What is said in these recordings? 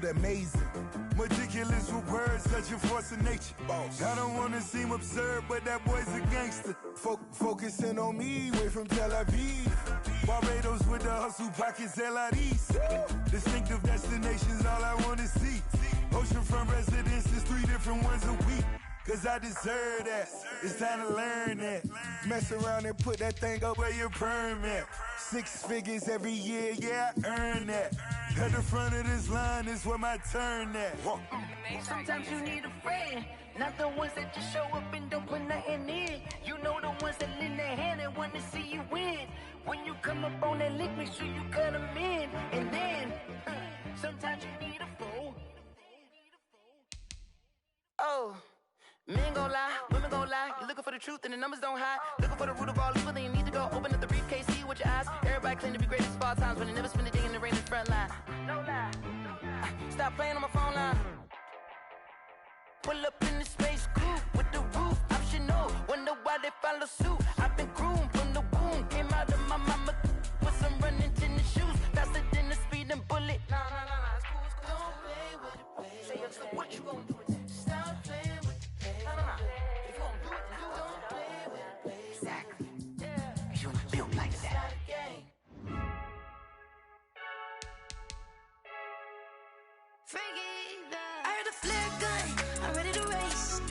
attitude amazing. Meticulous with words, such a force of nature. I don't wanna seem absurd, but that boy's a gangster. Focusing on me, way from Tel Aviv. Barbados with the hustle pockets, LIDs. Distinctive destinations, all I wanna see. Oceanfront residences, 3 different ones a week. Cause I deserve that, it's time to learn that. Mess around and put that thing up where your permit. 6 figures every year, yeah, I earn that. At the front of this line is where my turn at. Sometimes you need a friend, not the ones that just show up and don't put nothing in. You know the ones that lend their hand and want to see you win. When you come up on that lick, make sure you cut them in. And then, sometimes you need a fool. Oh. Men gon' lie, women gon' lie. You're looking for the truth and the numbers don't hide. Looking for the root of all evil, then you need to go open up the briefcase, see with your eyes. Everybody claim to be greatest of all times, but they never spend a day in the rain in the front line. No lie. Stop playing on my phone line. Pull up in the space coupe with the roof optional. Wonder why they follow suit. I've been groomed from the womb. Came out of my mama with some running tennis shoes. Faster than the speeding bullet. Nah, it's cool, it's cool. Don't play with it, baby. Say so what you gon' do with it? Stop playing with it, baby. Nah. If you gon' do it, then don't play with it, baby. Exactly. Yeah. You don't feel like that. It's not a game. Freaky, I heard a flare gun. I'm ready to race.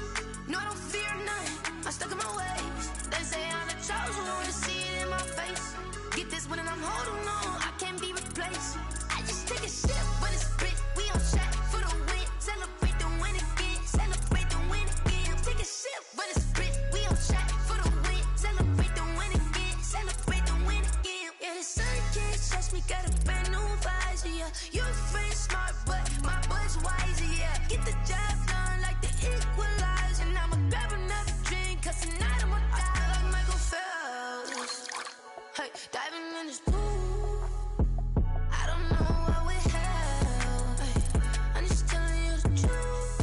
No, I don't fear none. I'm stuck in my ways. They say I'm the chosen one to see it in my face. Get this one and I'm holding on. I can't be replaced. I just take a sip when it's split. We on track for the win. Celebrate the win again. Celebrate the win again. Take a sip when it's split. We on track for the win. Celebrate the win again. Celebrate the win again. Yeah, the sun can't trust me. Got a brand new visor. Yeah, you're a friend smart, but my boy's wiser. Yeah, get the job done like the equalizer. And I'ma grab another drink, cause tonight I'ma die like Michael Phelps. Hey, diving in this pool. I don't know what would help. Hey, I'm just telling you the truth.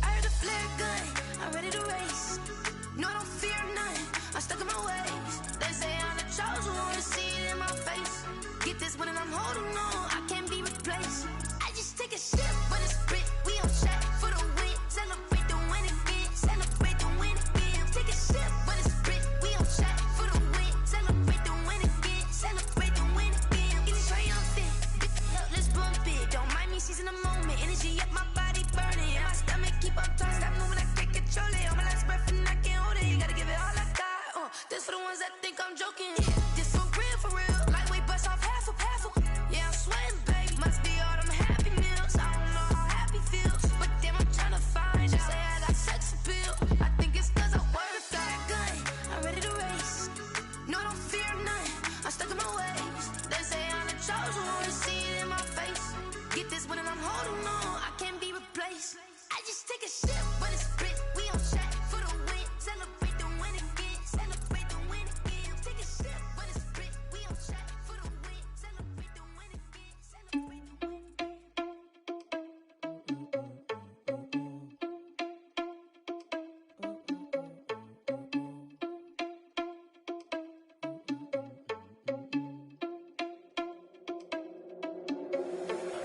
I heard a flare gun. I'm ready to race. No, I don't fear none. I'm stuck in my ways. They say I'm the chosen one to see it in my face. Get this one and I'm holding on. I can't be replaced. I just take a sip when it's split. We on track for the win. Celebrate the win again. Celebrate the win again. Take a sip when it's split. We on track for the win. Celebrate the win again. Celebrate the win again. Getting triumphant. Let's bump it. Don't mind me seizing the moment. Energy up my body burning. And my stomach keep up turning. Stop moving, I can't control it. On my last breath and I can't hold it. You gotta give it all I got. This for the ones that think I'm joking. This for real, for real. Lightweight bust off half a. Yeah, I'm sweating, baby. Must be all them happy meals. I don't know how happy feels, but damn, I'm trying to find out. Say I got sex appeal. I think it's cause I wear a fat gun. I'm ready to race. No, I don't fear none. I'm stuck in my ways. They say I'm the chosen one to see it in my face. Get this one and I'm holding on. I can't be replaced. I just take a sip when it's split. We on track for the win. Celebrate the win again. Celebrate the win again. Take a sip when it's split. We on track for the win. Celebrate the win again. Celebrate the win.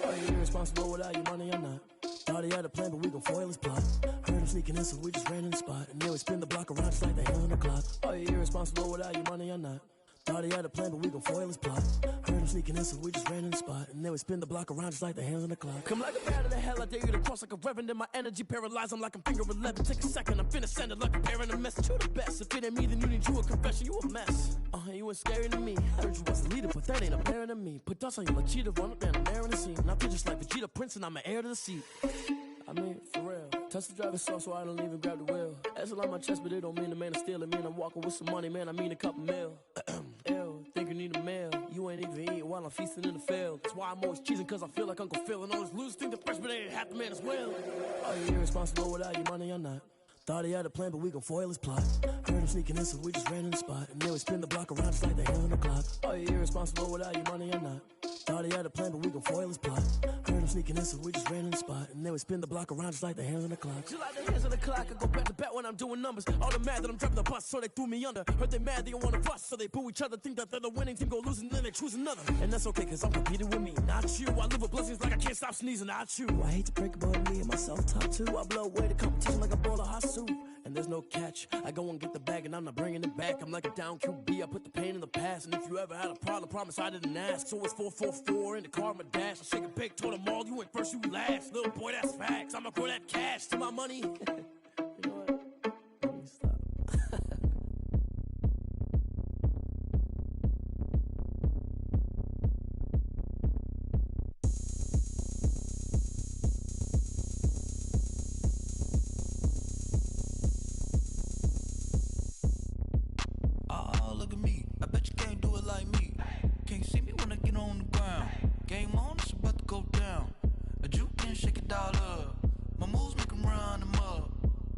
Are you irresponsible without your money or not? Thought he had a plan, but we gon' foil his plot. Heard him sneaking in, so we just ran in the spot. And then we spin the block around just like the hell on the clock. Are you irresponsible without your money or not? Thought he had a plan, but we gon' foil his plot. Heard him sneaking in, so we just ran in the spot. And then we spin the block around just like the hands on the clock. Come like a bat of the hell, I dare you to cross like a reverend. In my energy paralyzed, I'm like I'm finger 11. Take a second, I'm finna send it like a parent a message. You the best, if it ain't me, then you need you a confession. You a mess, you ain't scary to me. I heard you was the leader, but that ain't apparent to me. Put dust on you like cheetah, run up down the air in the scene. Now I just like Vegeta Prince and I'm an heir to the seat. I mean, for real. Touch the driver's soft so I don't even grab the wheel. That's on my chest, but it don't mean the man is stealing. Mean I'm walking with some money, man, I mean a couple mil. Ew, think you need a meal. You ain't even eating while I'm feasting in the field. That's why I'm always cheesing, cause I feel like Uncle Phil. And all this lose think the freshman ain't half the man as well. Are you irresponsible without your money or not? Thought he had a plan, but we gon' foil his plot. Heard him sneaking in, so we just ran in the spot. And then we spin the block around just like the hell on the clock. Are you irresponsible without your money or not? Thought he had a plan, but we gon' foil his plot. Heard him sneaking in, so we just ran in the spot. And then we spin the block around just like the hands on the clock. Just like the hands on the clock, I go back to back when I'm doing numbers. All the mad that I'm dropping the bus, so they threw me under. Heard they mad, they don't wanna bust, so they boo each other. Think that they're the winning team, go losing, then they choose another. And that's okay, cause I'm competing with me, not you. I live with blessings like I can't stop sneezing, not you. I hate to break it, but me and myself top two. I blow away the competition like a bowl of hot soup. And there's no catch. I go and get the bag and I'm not bringing it back. I'm like a down QB, I put the pain in the past. And if you ever had a problem, promise I didn't ask. So it's 4-4-4 in the car, my dash. I shake a big, told them all, you went first, you last. Little boy, that's facts. I'ma throw that cash to my money. You know what? Let me stop. Look at me, I bet you can't do it like me. Can't see me when I get on the ground. Game on, it's about to go down. A juke and shake it all up. My moves make them run them up.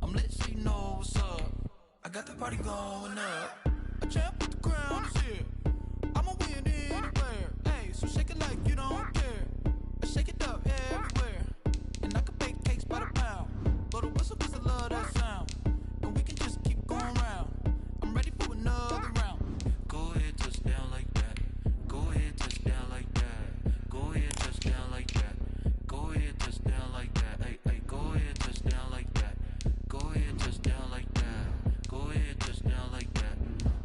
I'm lit so you know what's up. I got the party going up. A champ with the crown is here. I'ma win anywhere. Hey, so shake it like you don't care. I shake it up everywhere. And I can bake cakes by the pound. Blow the whistle cause I love that sound. And we can just keep going round. I'm ready for another round. Go ahead, touch down like that. Go ahead, touch down like that. Go ahead, touch down like that. Go ahead, touch down like that. Hey, hey, go ahead, touch down like that. Go ahead, touch down like that. Go ahead, touch down like that.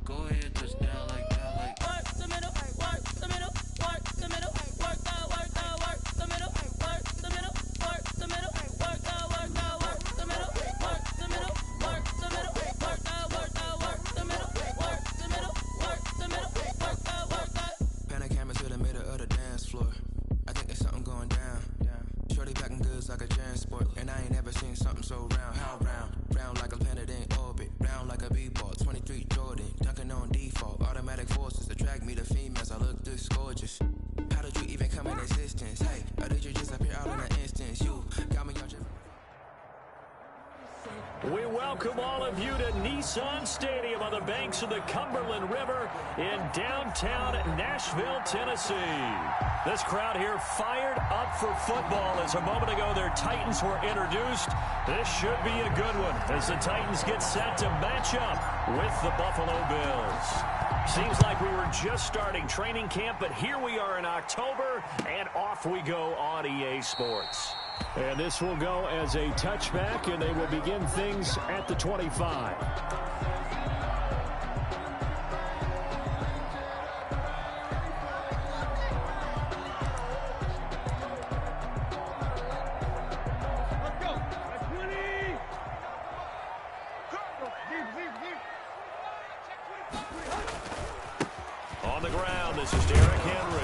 Go ahead, touch down like that. Like work the middle, work the middle, work the middle, work the middle, work the middle, work the middle, work the middle, work the middle, work the middle, work the middle, work the middle, work the middle, work the middle, work the. Pan a camera to the middle of the dance floor. I think there's something going down. Shorty packing goods like a transport, and I ain't never seen something so round. How round? Round like a planet in orbit, round like a b-ball. 23 Jordan, dunking on default. Automatic forces attract me to females. I look this gorgeous. How did you even come in existence? Hey, or did you just appear out in an instance? You got me out your. We welcome all of you to Nissan Stadium on the banks of the Cumberland River in downtown Nashville, Tennessee. This crowd here fired up for football as a moment ago their Titans were introduced. This should be a good one as the Titans get set to match up with the Buffalo Bills. Seems like we were just starting training camp, but here we are in October, and off we go on EA Sports. And this will go as a touchback, and they will begin things at the 25. On the ground, this is Derrick Henry.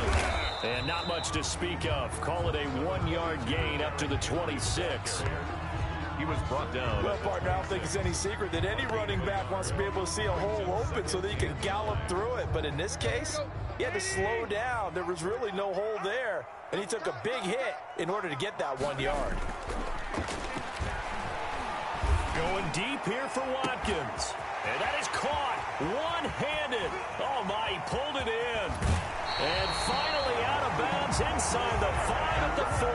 And not much to speak of. Call it a 1-yard gain up to the 26. He was brought down. Well, partner, I don't think it's any secret that any running back wants to be able to see a hole open so that he can gallop through it. But in this case, he had to slow down. There was really no hole there. And he took a big hit in order to get that 1 yard. Going deep here for Watkins. And that is caught one-handed. Oh, my, he pulled it in. And finally out of bounds inside the 5 at the 4.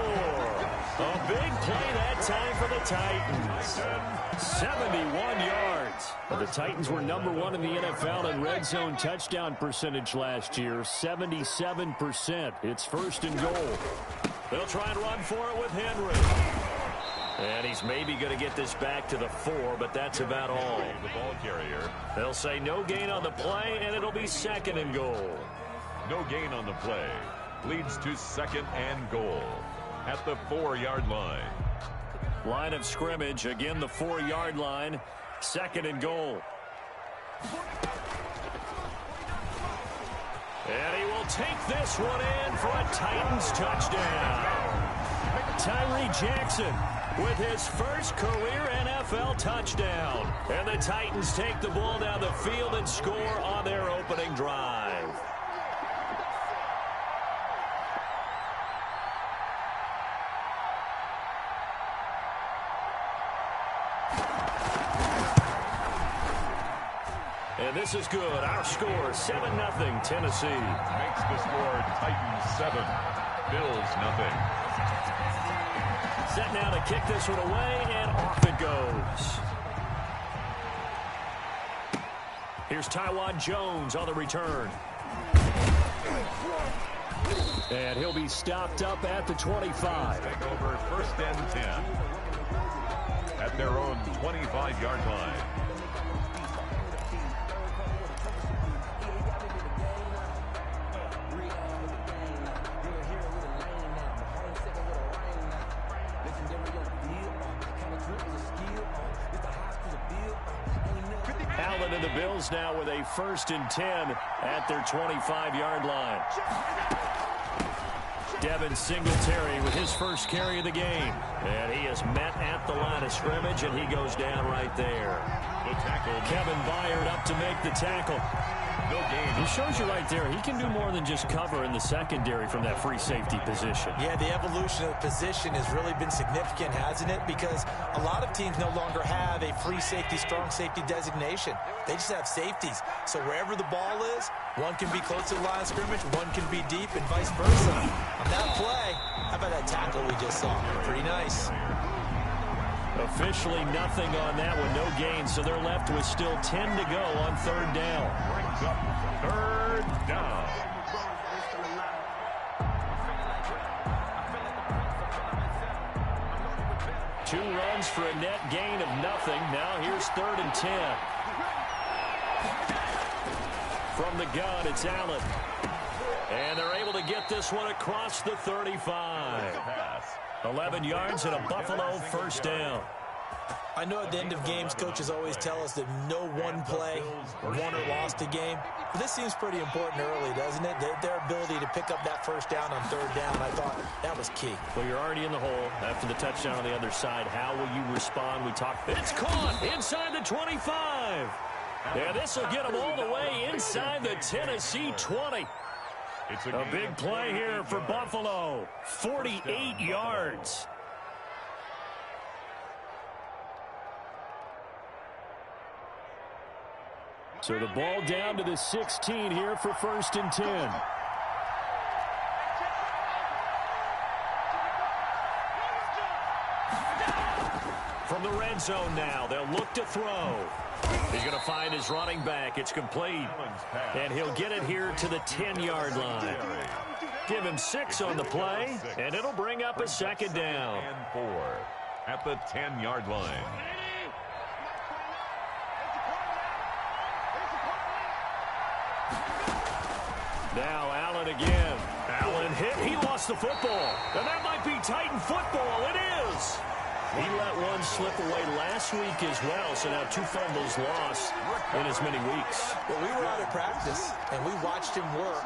A big play that time for the Titans. 71 yards. Well, the Titans were number 1 in the NFL in red zone touchdown percentage last year, 77%. It's first and goal. They'll try and run for it with Henry. And he's maybe going to get this back to the 4, but that's about all. The ball carrier. They'll say no gain on the play, and it'll be second and goal. No gain on the play. Leads to second and goal at the 4-yard line. Line of scrimmage, again the 4-yard line, second and goal. And he will take this one in for a Titans touchdown. Tyree Jackson with his first career NFL touchdown. And the Titans take the ball down the field and score on their opening drive. And this is good. Our score, 7-0 Tennessee. Makes the score Titans 7, Bills 0. Set now to kick this one away, and off it goes. Here's Taiwan Jones on the return. And he'll be stopped up at the 25. Take over 1st and 10 at their own 25-yard line. Allen and the Bills now with a 1st and 10 at their 25-yard line. Devin Singletary with his first carry of the game. And he is met at the line of scrimmage, and he goes down right there. The tackle. Kevin Byard up to make the tackle. No gain. He shows you right there, he can do more than just cover in the secondary from that free safety position. Yeah, the evolution of the position has really been significant, hasn't it? Because a lot of teams no longer have a free safety, strong safety designation. They just have safeties. So wherever the ball is, one can be close to the line of scrimmage, one can be deep, and vice versa. On that play, how about that tackle we just saw? Pretty nice. Officially nothing on that one, no gain, so they're left with still 10 to go on 3rd down. Brings up 3rd down. Two runs for a net gain of nothing. Now here's 3rd and 10. From the gun, it's Allen. And they're able to get this one across the 35. 11 yards and a Buffalo 1st down. I know at the end of games, coaches always tell us that no one play won or lost a game. But this seems pretty important early, doesn't it? Their ability to pick up that 1st down on 3rd down, I thought that was key. Well, you're already in the hole after the touchdown on the other side. How will you respond? We talked. It's caught inside the 25. And this will get them all the way inside the Tennessee 20. It's a big play here for Buffalo. 48 yards. So the ball down to the 16 here for 1st and 10. From the red zone now, they'll look to throw. He's going to find his running back. It's complete. And he'll get it here to the 10-yard line. Give him 6 on the play, and it'll bring up a 2nd down. And 4 at the 10-yard line. Now Allen again. Allen hit. He lost the football. And that might be Titan football. It is. He let one slip away last week as well, so now 2 fumbles lost in as many weeks. Well, we were out of practice, and we watched him work.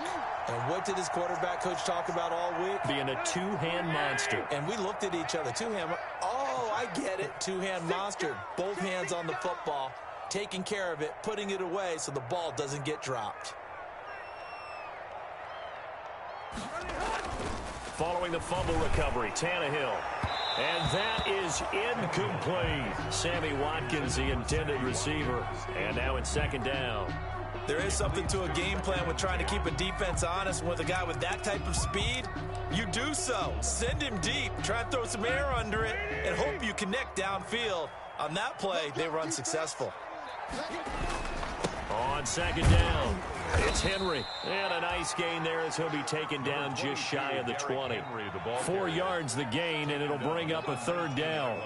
And what did his quarterback coach talk about all week? Being a two-hand monster. And we looked at each other. Two-hand. Oh, I get it. Two-hand monster. Both hands on the football, taking care of it, putting it away so the ball doesn't get dropped. Following the fumble recovery, Tannehill. And that is incomplete. Sammy Watkins, the intended receiver. And now it's 2nd down. There is something to a game plan with trying to keep a defense honest. With a guy with that type of speed, you do so. Send him deep, try and throw some air under it, and hope you connect downfield. On that play, they were unsuccessful. On 2nd down, it's Henry. And a nice gain there as he'll be taken down just shy of the 20. 4 yards the gain, and it'll bring up a 3rd down.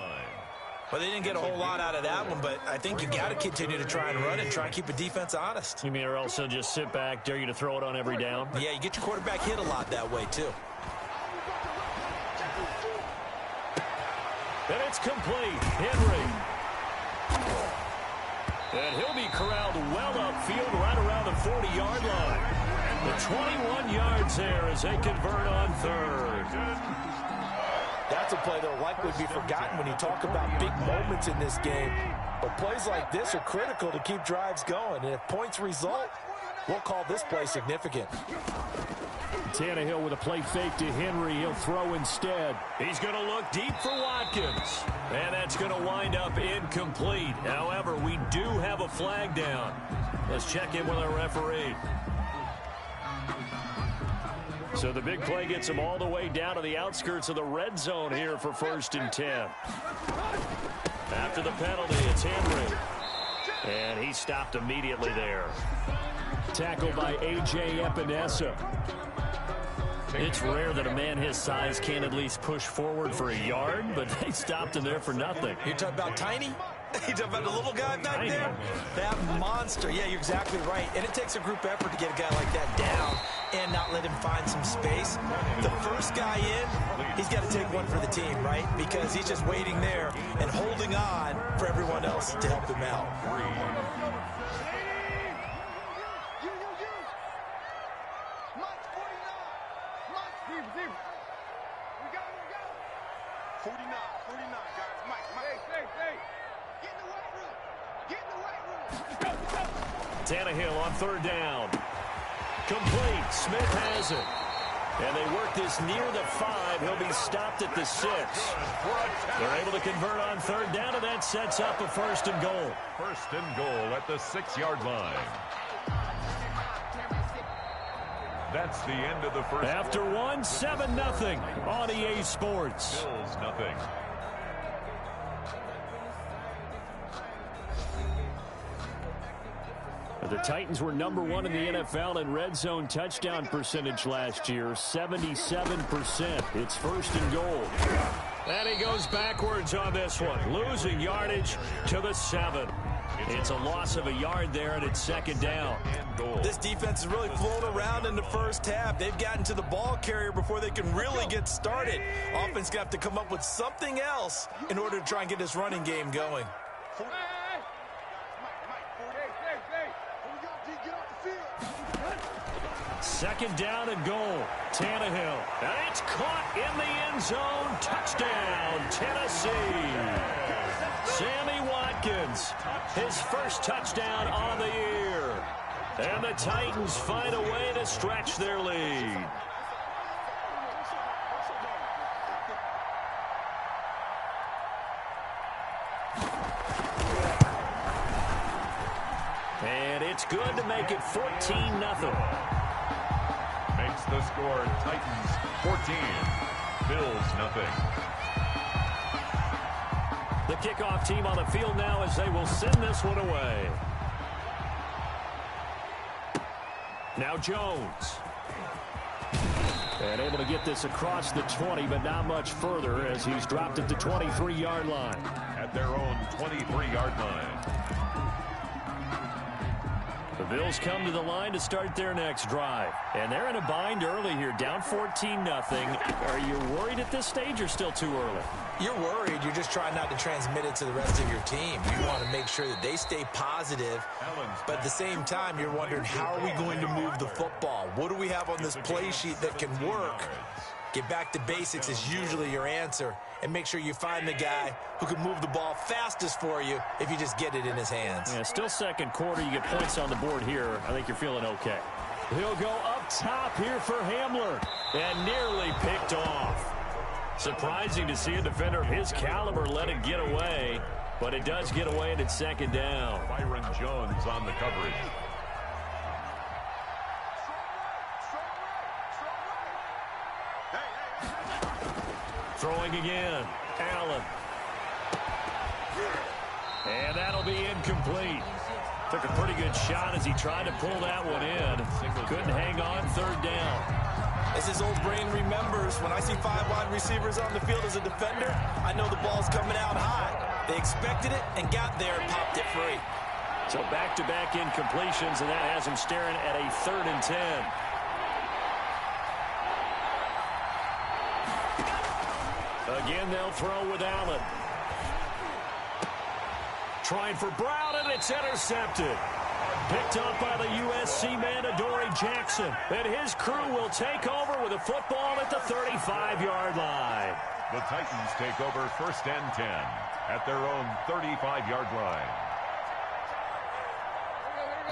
Well, they didn't get a whole lot out of that one, but I think you got to continue to try and run it, try and keep a defense honest. You mean, or else they'll just sit back, dare you to throw it on every down? Yeah, you get your quarterback hit a lot that way, too. And it's complete. Henry. And he'll be corralled well upfield right around the 40-yard line. The 21 yards there as they convert on 3rd. That's a play that will likely be forgotten when you talk about big moments in this game. But plays like this are critical to keep drives going. And if points result, we'll call this play significant. Tannehill with a play fake to Henry. He'll throw instead. He's going to look deep for Watkins. And that's going to wind up incomplete. However, we do have a flag down. Let's check in with our referee. So the big play gets him all the way down to the outskirts of the red zone here for 1st and 10. After the penalty, it's Henry. And he stopped immediately there. Tackled by A.J. Epinesa. It's rare that a man his size can at least push forward for a yard, but they stopped him there for nothing. You're talking about Tiny? You're talking about the little guy back there? That monster. Yeah, you're exactly right. And it takes a group effort to get a guy like that down and not let him find some space. The first guy in, he's got to take one for the team, right? Because he's just waiting there and holding on for everyone else to help him out. Tannehill on 3rd down. Complete. Smith has it. And they work this near the 5. He'll be stopped at the 6. They're able to convert on 3rd down, and that sets up a 1st and goal. 1st and goal at the 6-yard line. That's the end of the first. After one, 7-0 on EA Sports. Bills nothing. The Titans were #1 in the NFL in red zone touchdown percentage last year, 77%. It's 1st and goal. And he goes backwards on this one, losing yardage to the 7. It's a loss of a yard there, and it's 2nd down. This defense is really flown around in the first half. They've gotten to the ball carrier before they can really get started. Offense got to come up with something else in order to try and get this running game going. 2nd down and goal. Tannehill. And it's caught in the end zone. Touchdown, Tennessee. Sammy Watkins, his first touchdown on the year. And the Titans find a way to stretch their lead. And it's good to make it 14-0. Makes the score Titans 14, Bills nothing. The kickoff team on the field now as they will send this one away. Now Jones. And able to get this across the 20, but not much further as he's dropped at the 23-yard line. At their own 23-yard line. The Bills come to the line to start their next drive. And they're in a bind early here, down 14-0. Are you worried at this stage or still too early? You're worried. You're just trying not to transmit it to the rest of your team. You want to make sure that they stay positive. But at the same time, you're wondering, how are we going to move the football? What do we have on this play sheet that can work? Get back to basics is usually your answer. And make sure you find the guy who can move the ball fastest for you if you just get it in his hands. Yeah, still 2nd quarter. You get points on the board here. I think you're feeling okay. He'll go up top here for Hamler. And nearly picked off. Surprising to see a defender of his caliber let it get away. But it does get away, and it's 2nd down. Byron Jones on the coverage. Throwing again. Allen. And that'll be incomplete. Took a pretty good shot as he tried to pull that one in. Couldn't hang on 3rd down. As his old brain remembers, when I see 5 wide receivers on the field as a defender, I know the ball's coming out high. They expected it and got there and popped it free. So back-to-back incompletions, and that has him staring at a 3rd and 10. Again, they'll throw with Allen. Trying for Brown, and it's intercepted. Picked up by the USC man, Adoree Jackson. And his crew will take over with a football at the 35-yard line. The Titans take over 1st and 10 at their own 35-yard line.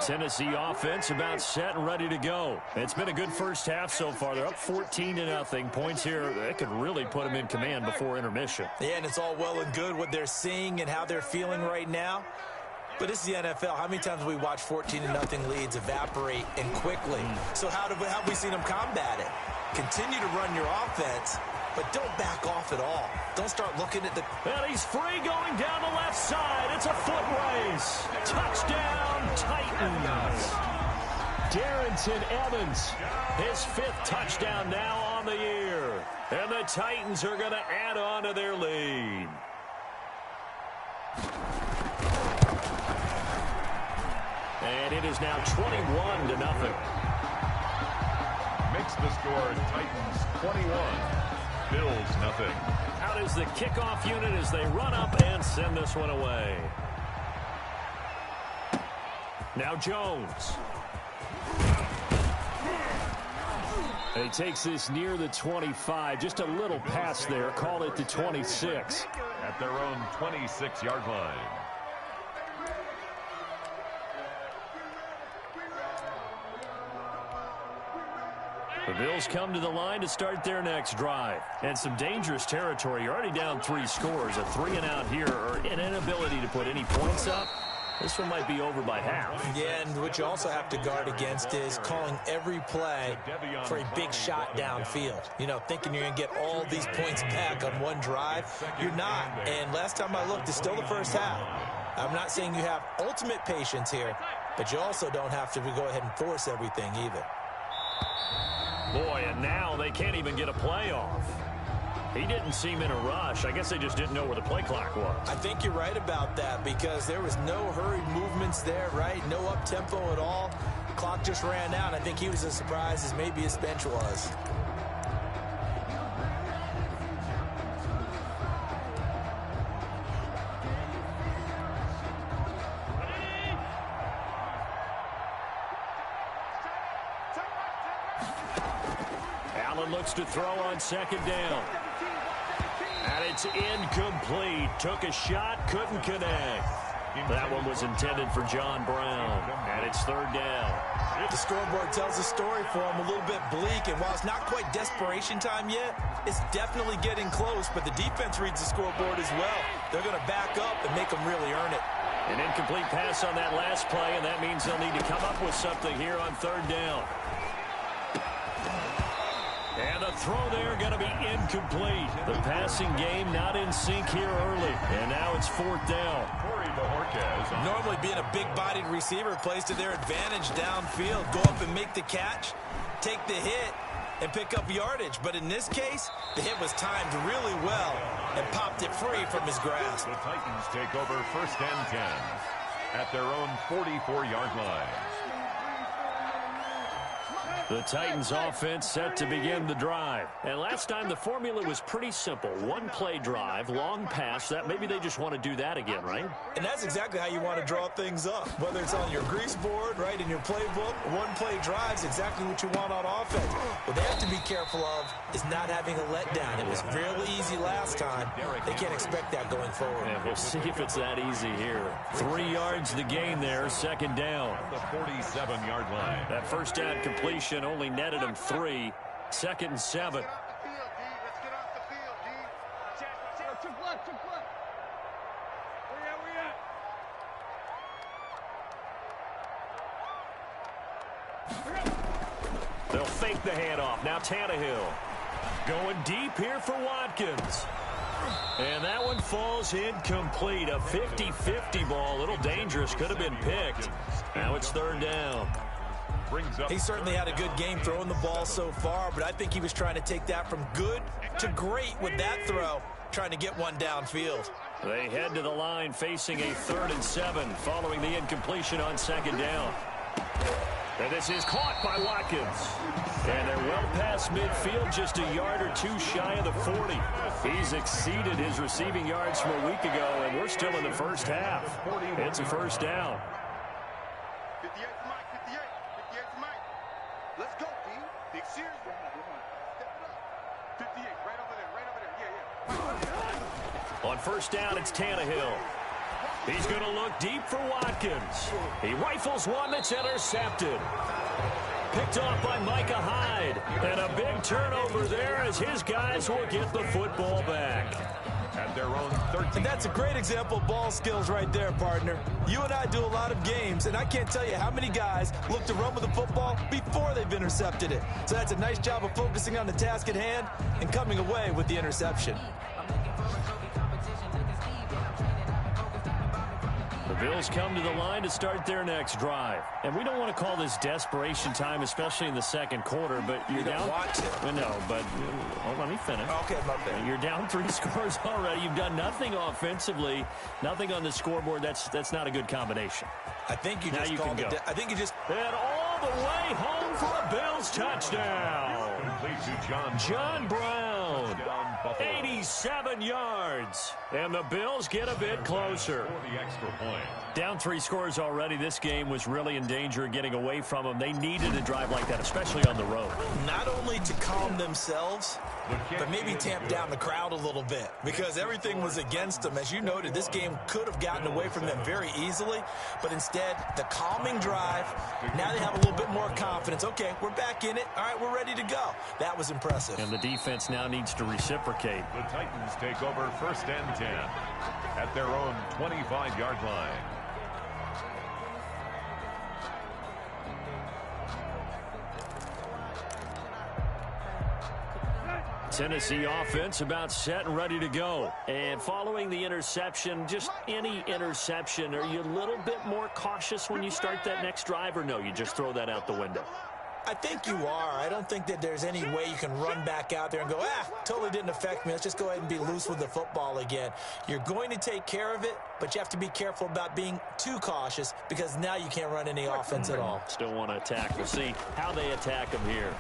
Tennessee offense about set and ready to go. It's been a good first half so far. They're up 14-0. Points here, that could really put them in command before intermission. Yeah, and it's all well and good what they're seeing and how they're feeling right now. But this is the NFL. How many times have we watched 14-0 leads evaporate and quickly? So how have we seen them combat it? Continue to run your offense, but don't back off at all. Don't start looking at the... And he's free going down the left side. It's a foot race. Touchdown, Titans. Darrington Evans, his 5th touchdown now on the year. And the Titans are going to add on to their lead. And it is now 21-0. Makes the score Titans 21, Bills nothing. Out is the kickoff unit as they run up and send this one away. Now Jones. He takes this near the 25. Just a little pass there. Call it the 26. At their own 26-yard line. The Bills come to the line to start their next drive. And some dangerous territory. You're already down 3 scores. A 3-and-out here or an inability to put any points up. This one might be over by half. Yeah, and what you also have to guard against is calling every play for a big shot downfield. You know, thinking you're going to get all these points back on one drive. You're not. And last time I looked, it's still the first half. I'm not saying you have ultimate patience here, but you also don't have to go ahead and force everything either. Boy, and now they can't even get a play off. He didn't seem in a rush. I guess they just didn't know where the play clock was. I think you're right about that because there was no hurried movements there, right? No up-tempo at all. Clock just ran out. I think he was as surprised as maybe his bench was. Allen looks to throw on 2nd down. And it's incomplete. Took a shot, couldn't connect. That one was intended for John Brown. And it's 3rd down. The scoreboard tells a story for him, a little bit bleak. And while it's not quite desperation time yet, it's definitely getting close. But the defense reads the scoreboard as well. They're going to back up and make them really earn it. An incomplete pass on that last play, and that means they'll need to come up with something here on 3rd down. And the throw there going to be incomplete. The passing game not in sync here early. And now it's 4th down. Normally being a big-bodied receiver plays to their advantage downfield. Go up and make the catch, take the hit, and pick up yardage. But in this case, the hit was timed really well and popped it free from his grasp. The Titans take over 1st and 10 at their own 44-yard line. The Titans offense set to begin the drive. And last time the formula was pretty simple. 1-play drive, long pass. That maybe they just want to do that again, right? And that's exactly how you want to draw things up. Whether it's on your grease board, right, in your playbook, 1-play drives exactly what you want on offense. What they have to be careful of is not having a letdown. It was really easy last time. They can't expect that going forward. And we'll see if it's that easy here. 3 yards to gain there, 2nd down. The 47-yard line. That 1st down completion only netted him 3. 2nd and 7. They'll fake the handoff. Now Tannehill going deep here for Watkins. And that one falls incomplete. A 50-50 ball. A little dangerous. Could have been picked. Now it's 3rd down. He certainly had a good game throwing the ball so far, but I think he was trying to take that from good to great with that throw, trying to get one downfield. They head to the line facing a 3rd and 7 following the incompletion on 2nd down. And this is caught by Watkins. And they're well past midfield, just a yard or 2 shy of the 40. He's exceeded his receiving yards from a week ago, and we're still in the first half. It's a 1st down. Let's go, D. Big series. Step it up. 58, right over there, right over there. Yeah. On 1st down, it's Tannehill. He's going to look deep for Watkins. He rifles one that's intercepted. Picked off by Micah Hyde. And a big turnover there as his guys will get the football back. At their own 13. And that's a great example of ball skills right there, partner. You and I do a lot of games, and I can't tell you how many guys look to run with the football before they've intercepted it. So that's a nice job of focusing on the task at hand and coming away with the interception. The Bills come to the line to start their next drive. And we don't want to call this desperation time, especially in the second quarter, but you're down. Watch it. No, but let me finish. Okay, my bad. You're down 3 scores already. You've done nothing offensively, nothing on the scoreboard. That's not a good combination. I think you now just you called can go. it. I think you just. And all the way home for a Bills touchdown. Complete to John Brown. 87 yards. And the Bills get a bit closer. For the extra point. Down 3 scores already. This game was really in danger of getting away from them. They needed a drive like that, especially on the road. Not only to calm themselves, but maybe tamp down the crowd a little bit because everything was against them. As you noted, this game could have gotten away from them very easily, but instead, the calming drive, now they have a little bit more confidence. Okay, we're back in it. All right, we're ready to go. That was impressive. And the defense now needs to reciprocate. The Titans take over 1st and 10 at their own 25-yard line. Tennessee offense about set and ready to go. And following the interception, just any interception, are you a little bit more cautious when you start that next drive, or no, you just throw that out the window? I think you are. I don't think that there's any way you can run back out there and go, totally didn't affect me. Let's just go ahead and be loose with the football again. You're going to take care of it, but you have to be careful about being too cautious because now you can't run any offense at all. Still want to attack. We'll see how they attack them here.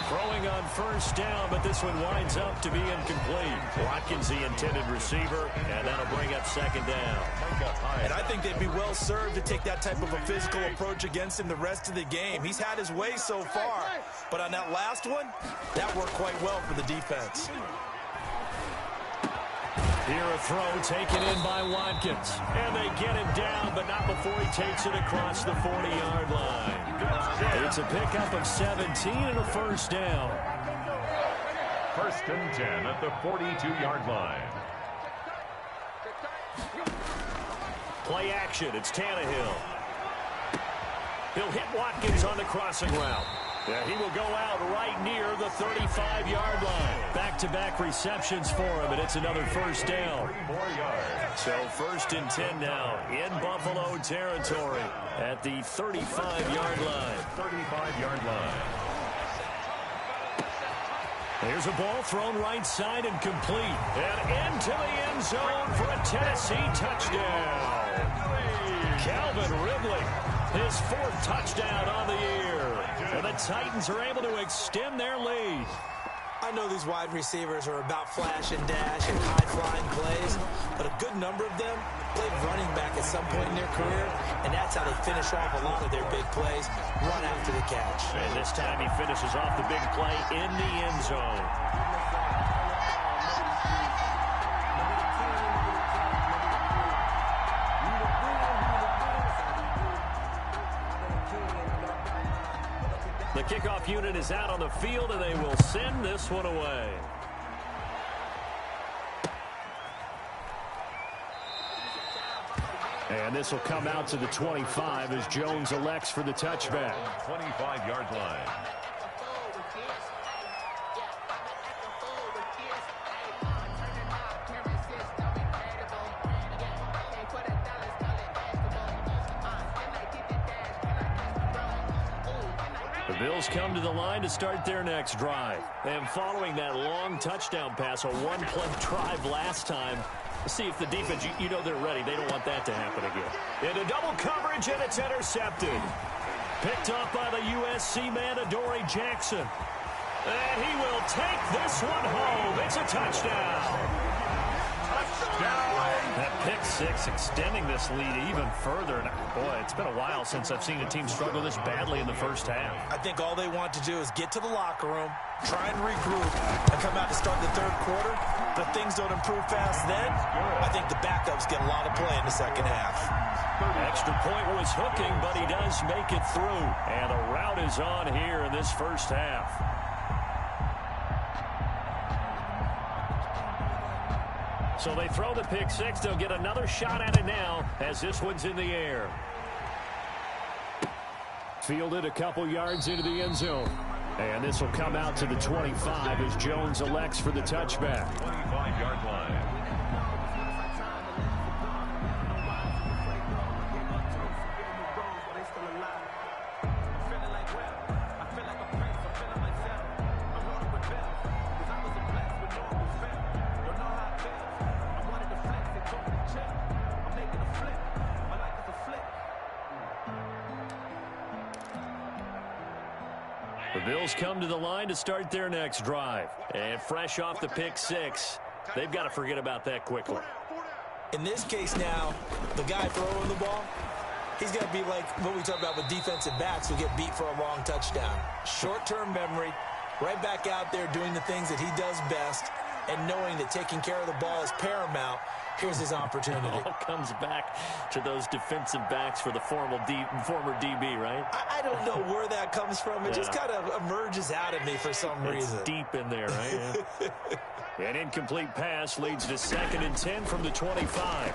Throwing on 1st down, but this one winds up to be incomplete. Watkins, the intended receiver, and that'll bring up 2nd down. And I think they'd be well served to take that type of a physical approach against him the rest of the game. He's had his way so far, but on that last one, that worked quite well for the defense. Here a throw taken in by Watkins. And they get him down, but not before he takes it across the 40-yard line. It's a pickup of 17 and a 1st down. 1st and 10 at the 42-yard line. Play action. It's Tannehill. He'll hit Watkins on the crossing route. Yeah, he will go out right near the 35-yard line. Back-to-back receptions for him, and it's another 1st down. 3 more yards. So 1st and 10 now in Buffalo territory at the 35-yard line. 35-yard line. There's a ball thrown right side and complete. And into the end zone for a Tennessee touchdown. Calvin Ridley, his 4th touchdown on the year. And the Titans are able to extend their lead. I know these wide receivers are about flash and dash and high-flying plays, but a good number of them played running back at some point in their career, and that's how they finish off a lot of their big plays, run after the catch. And this time he finishes off the big play in the end zone. The kickoff unit is out on the field, and they will send this one away. And this will come out to the 25 as Jones elects for the touchback. 25-yard line. The Bills come to the line to start their next drive. And following that long touchdown pass, a one-play drive last time, let's see if the defense, you know they're ready. They don't want that to happen again. Into double coverage, and it's intercepted. Picked up by the USC man, Adoree Jackson. And he will take this one home. It's a touchdown. That pick six extending this lead even further. And boy, it's been a while since I've seen a team struggle this badly in the first half. I think all they want to do is get to the locker room, try and regroup, and come out to start the third quarter. If things don't improve fast then, I think the backups get a lot of play in the second half. Extra point was hooking, but he does make it through. And the rout is on here in this first half. So they throw the pick six. They'll get another shot at it now as this one's in the air. Fielded a couple yards into the end zone. And this will come out to the 25 as Jones elects for the touchback. 25-yard line. The Bills come to the line to start their next drive. And fresh off the pick six, they've got to forget about that quickly. In this case now, the guy throwing the ball, he's got to be like what we talk about with defensive backs who get beat for a long touchdown. Short-term memory, right back out there doing the things that he does best, and knowing that taking care of the ball is paramount. Here's his opportunity. It all comes back to those defensive backs for the former DB, right? I don't know where that comes from. It just kind of emerges out of me for some reason. It's deep in there, right? Yeah. An incomplete pass leads to 2nd and 10 from the 25.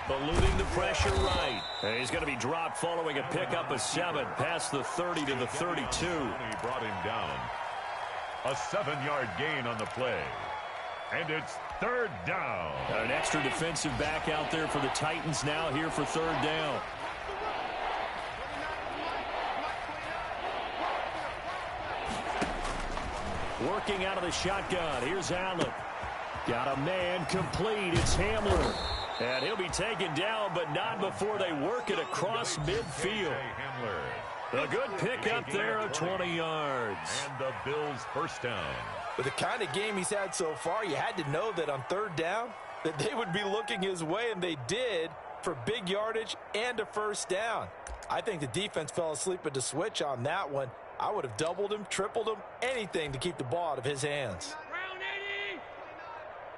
Eluding the pressure right. And he's going to be dropped following a pickup of 7 past the 30 to the 32. He brought him down. A 7-yard gain on the play. And it's 3rd down. Got an extra defensive back out there for the Titans now here for 3rd down. Working out of the shotgun. Here's Allen. Got a man complete. It's Hamler. And he'll be taken down, but not before they work it across midfield. A good pickup there of 20 yards. And the Bills' first down. With the kind of game he's had so far, you had to know that on 3rd down that they would be looking his way, and they did, for big yardage and a first down. I think the defense fell asleep at the switch on that one. I would have doubled him, tripled him, anything to keep the ball out of his hands. Round 80.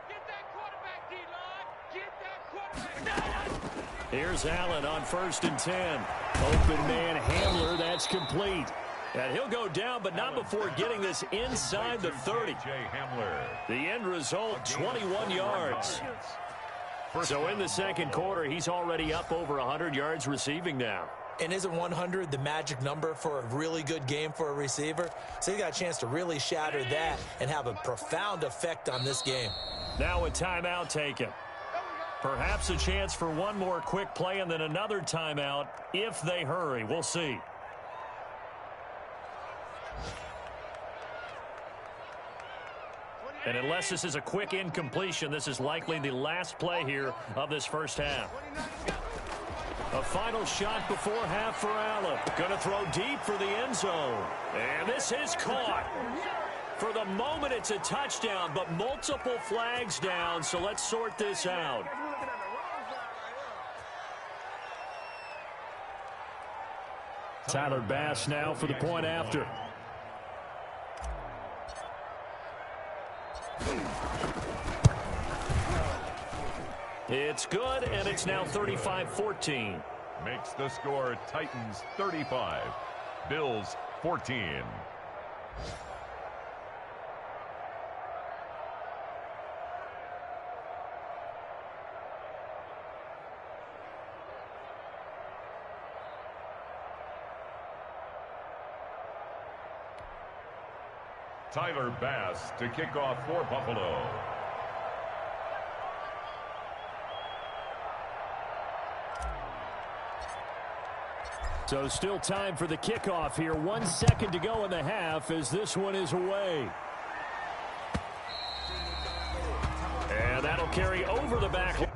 Get that quarterback, D-line. Get that quarterback. Here's Allen on 1st and 10. Open man Hamler, that's complete. And he'll go down, but not before getting this inside the 30. The end result, 21 yards. So in the second quarter, he's already up over 100 yards receiving now. And isn't 100 the magic number for a really good game for a receiver? So he's got a chance to really shatter that and have a profound effect on this game. Now a timeout taken. Perhaps a chance for one more quick play and then another timeout if they hurry. We'll see. And unless this is a quick incompletion, this is likely the last play here of this first half. A final shot before half for Allen. Going to throw deep for the end zone. And this is caught. For the moment, it's a touchdown, but multiple flags down, so let's sort this out. Tyler Bass now for the point after. It's good, and it's now 35-14. Makes the score Titans 35, Bills 14. Tyler Bass to kick off for Buffalo. So still time for the kickoff here. 1 second to go in the half as this one is away. And that'll carry over the back.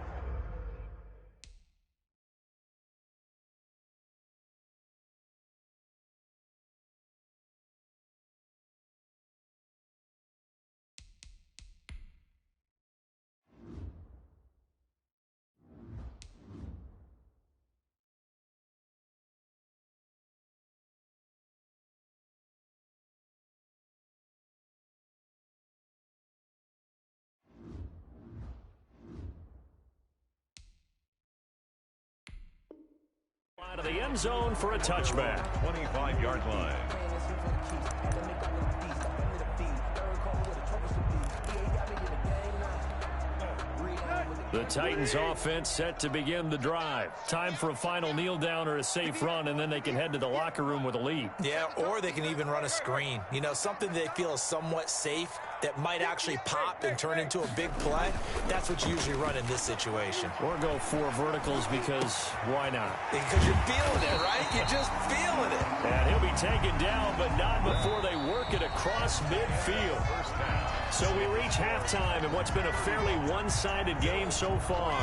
the end zone for a touchback. 25-yard line. The Titans offense set to begin the drive. Time for a final kneel down or a safe run, and then they can head to the locker room with a lead. Yeah, or they can even run a screen. You know, something they feel is somewhat safe that might actually pop and turn into a big play. That's what you usually run in this situation. Or go 4 verticals because why not? Because you're feeling it, right? You're just feeling it. And he'll be taken down, but not before they work it across midfield. So we reach halftime in what's been a fairly one-sided game so far.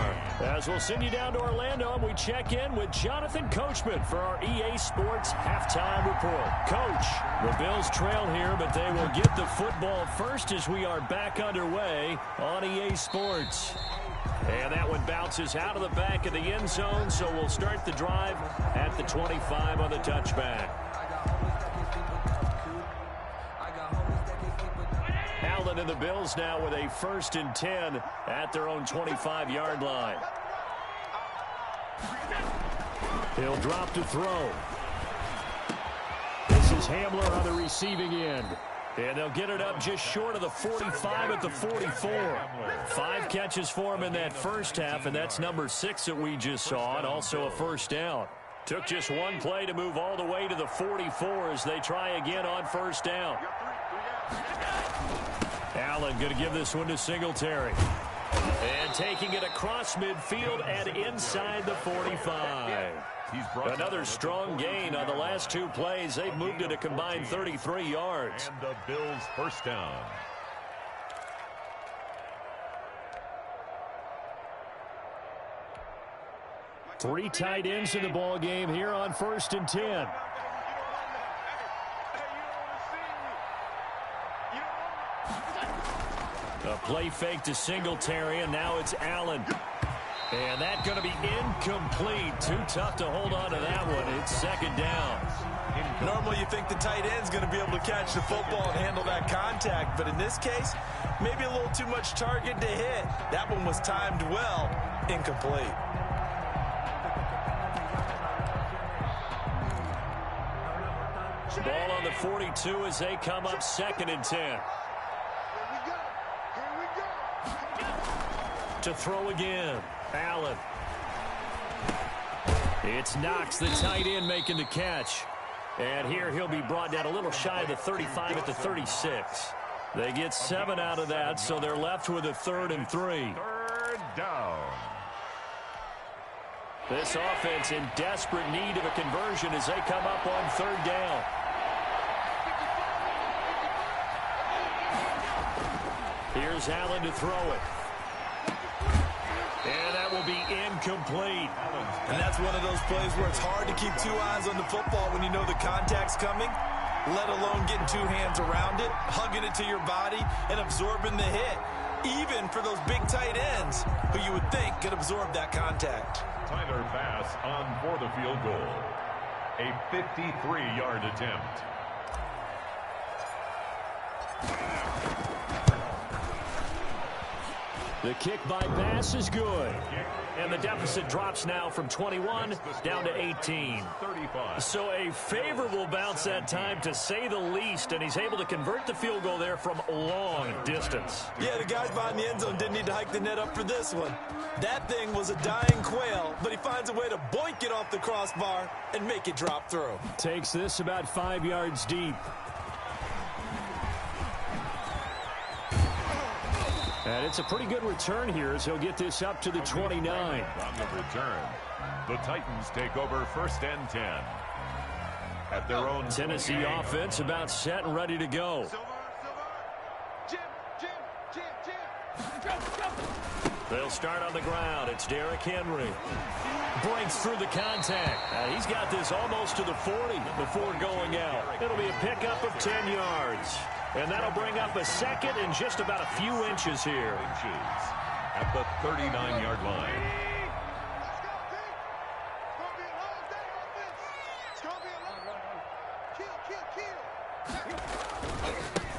As we'll send you down to Orlando, and we check in with Jonathan Coachman for our EA Sports Halftime Report. Coach, the Bills trail here, but they will get the football first as we are back underway on EA Sports. And that one bounces out of the back of the end zone, so we'll start the drive at the 25 on the touchback. Allen and the Bills now with a 1st and 10 at their own 25-yard line. He'll drop to throw. This is Hamler on the receiving end. And they'll get it up just short of the 45 at the 44. 5 catches for him in that first half, and that's number 6 that we just saw, and also a first down. Took just one play to move all the way to the 44 as they try again on first down. Allen going to give this one to Singletary. And taking it across midfield and inside the 45. Another strong gain on the last 2 plays. They've moved it a combined 33 yards. And the Bills first down. Three tight ends in the ball game here on 1st and 10. A play fake to Singletary, and now it's Allen. And that's going to be incomplete. Too tough to hold on to that one. It's 2nd down. Normally you think the tight end's going to be able to catch the football and handle that contact, but in this case, maybe a little too much target to hit. That one was timed well. Incomplete. Ball on the 42 as they come up 2nd and 10. To throw again. Allen. It's Knox, the tight end, making the catch. And here he'll be brought down a little shy of the 35 at the 36. They get 7 out of that, so they're left with a 3rd and 3. 3rd down. This offense in desperate need of a conversion as they come up on 3rd down. Here's Allen to throw it. And that will be incomplete. And that's one of those plays where it's hard to keep 2 eyes on the football when you know the contact's coming, let alone getting 2 hands around it, hugging it to your body, and absorbing the hit, even for those big tight ends who you would think could absorb that contact. Tyler Bass on for the field goal. A 53-yard attempt. The kick by Bass is good. And the deficit drops now from 21 down to 18. 35. So a favorable bounce that time, to say the least, and he's able to convert the field goal there from long distance. Yeah, the guys behind the end zone didn't need to hike the net up for this one. That thing was a dying quail, but he finds a way to boink it off the crossbar and make it drop through. Takes this about 5 yards deep. And it's a pretty good return here as he'll get this up to the 29. On the return, the Titans take over 1st and 10. At their own Tennessee offense about set and ready to go. They'll start on the ground. It's Derrick Henry. Breaks through the contact. He's got this almost to the 40 before going out. It'll be a pickup of 10 yards. And that'll bring up a 2nd and just about a few inches here. At the 39-yard line.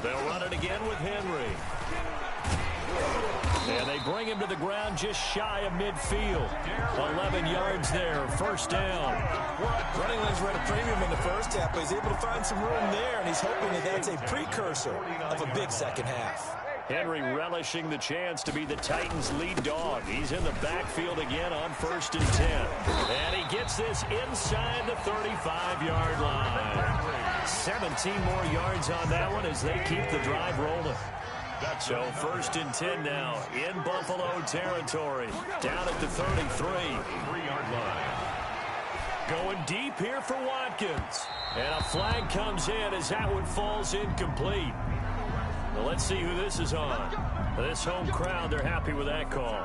They'll run it again with Henry. And they bring him to the ground just shy of midfield. 11 yards there, first down. Running lanes were at a premium in the first half, but he's able to find some room there, and he's hoping that that's a precursor of a big second half. Henry relishing the chance to be the Titans' lead dog. He's in the backfield again on 1st and 10. And he gets this inside the 35-yard line. 17 more yards on that one as they keep the drive rolling. So 1st and 10 now in Buffalo territory. Down at the 33. 3-yard line. Going deep here for Watkins. And a flag comes in as that one falls incomplete. Well, let's see who this is on. This home crowd, they're happy with that call.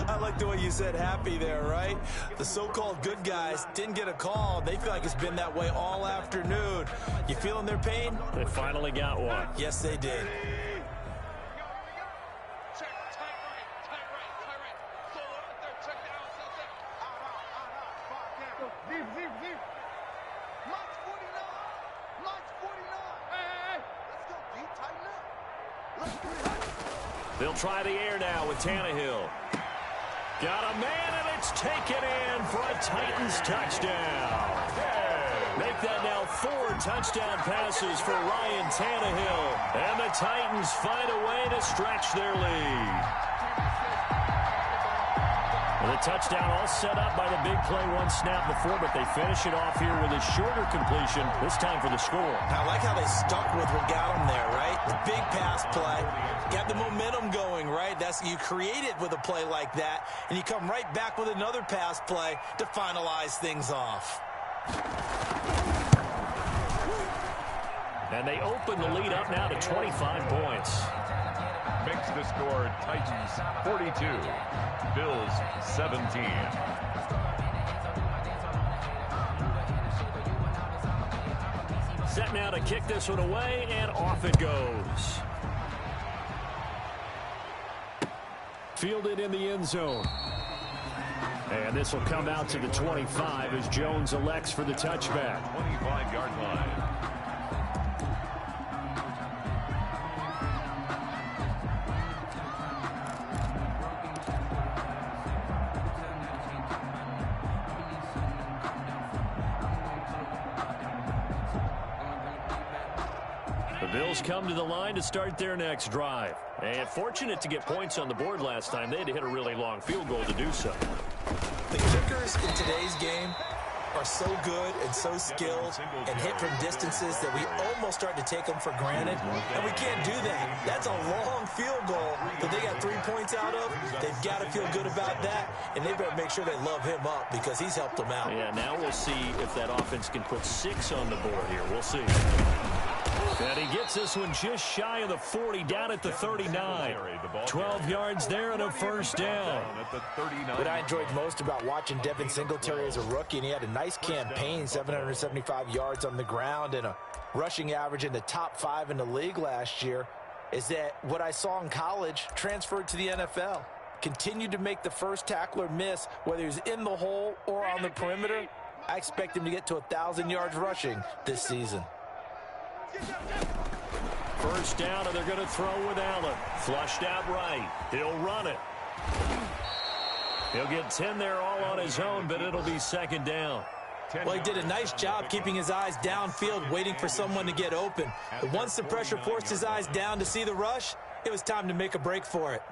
I like the way you said happy there, right? The so-called good guys didn't get a call. They feel like it's been that way all afternoon. You feeling their pain? They finally got one. Yes, they did. They'll try the air now with Tannehill. Got a man, and it's taken in for a Titans touchdown. Make that now 4 touchdown passes for Ryan Tannehill. And the Titans find a way to stretch their lead. The touchdown all set up by the big play one snap before, but they finish it off here with a shorter completion, this time for the score. I like how they stuck with what got them there, right? The big pass play, got the momentum going, right? You create it with a play like that, and you come right back with another pass play to finalize things off. And they open the lead up now to 25 points. Makes the score Titans 42, Bills 17. Set now to kick this one away, and off it goes. Fielded in the end zone. And this will come out to the 25 as Jones elects for the touchback. 25-yard line. Bills come to the line to start their next drive. And fortunate to get points on the board last time. They had to hit a really long field goal to do so. The kickers in today's game are so good and so skilled and hit from distances that we almost start to take them for granted. And we can't do that. That's a long field goal that they got 3 points out of. They've got to feel good about that, and they better make sure they love him up because he's helped them out. Yeah, now we'll see if that offense can put 6 on the board here. We'll see. And he gets this one just shy of the 40, down at the 39. 12 yards there and a first down. What I enjoyed most about watching Devin Singletary as a rookie, and he had a nice campaign, 775 yards on the ground and a rushing average in the top 5 in the league last year, is that what I saw in college transferred to the NFL. Continued to make the first tackler miss, whether he's in the hole or on the perimeter. I expect him to get to 1,000 yards rushing this season. First down, and they're going to throw with Allen. Flushed out right. He'll run it. He'll get 10 there all on his own, but it'll be second down. Well, he did a nice job keeping his eyes downfield, waiting for someone to get open. But once the pressure forced his eyes down to see the rush, it was time to make a break for it.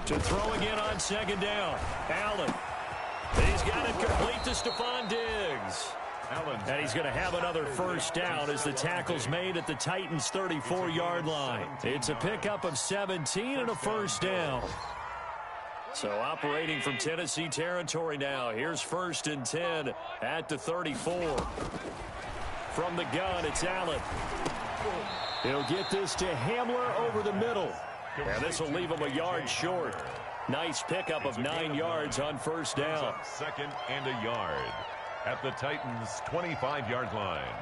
To throw again on second down. Allen. He's got it complete to Stephon Diggs. And he's going to have another first down as the tackle's made at the Titans' 34-yard line. It's a pickup of 17 and a first down. So operating from Tennessee territory now. Here's 1st and 10 at the 34. From the gun, it's Allen. He'll get this to Hamler over the middle. And this will leave him a yard short. Nice pickup of 9 yards on first down. Second and a yard at the Titans' 25-yard line.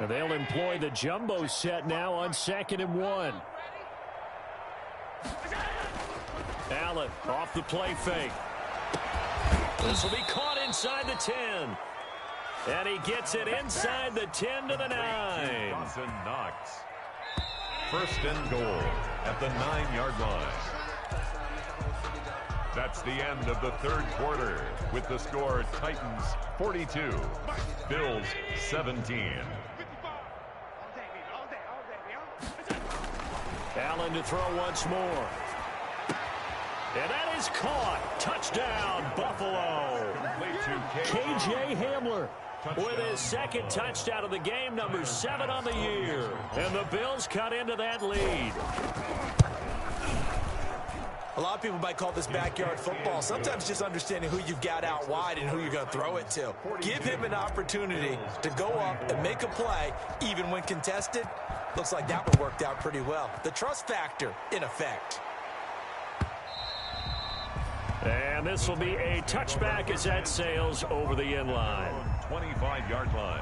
And they'll employ the jumbo set now on 2nd and 1. Allen off the play fake. This will be caught inside the 10. And he gets it inside the 10 to the 9. Dawson Knox. First and goal at the 9-yard line. That's the end of the third quarter with the score Titans 42, Bills 17. Allen to throw once more. And that is caught. Touchdown, Buffalo. K.J. Hamler with his second touchdown of the game, number 7 on the year. And the Bills cut into that lead. A lot of people might call this backyard football. Sometimes just understanding who you've got out wide and who you're going to throw it to. Give him an opportunity to go up and make a play, even when contested. Looks like that one worked out pretty well. The trust factor in effect. And this will be a touchback as that sails over the end line. 25-yard line.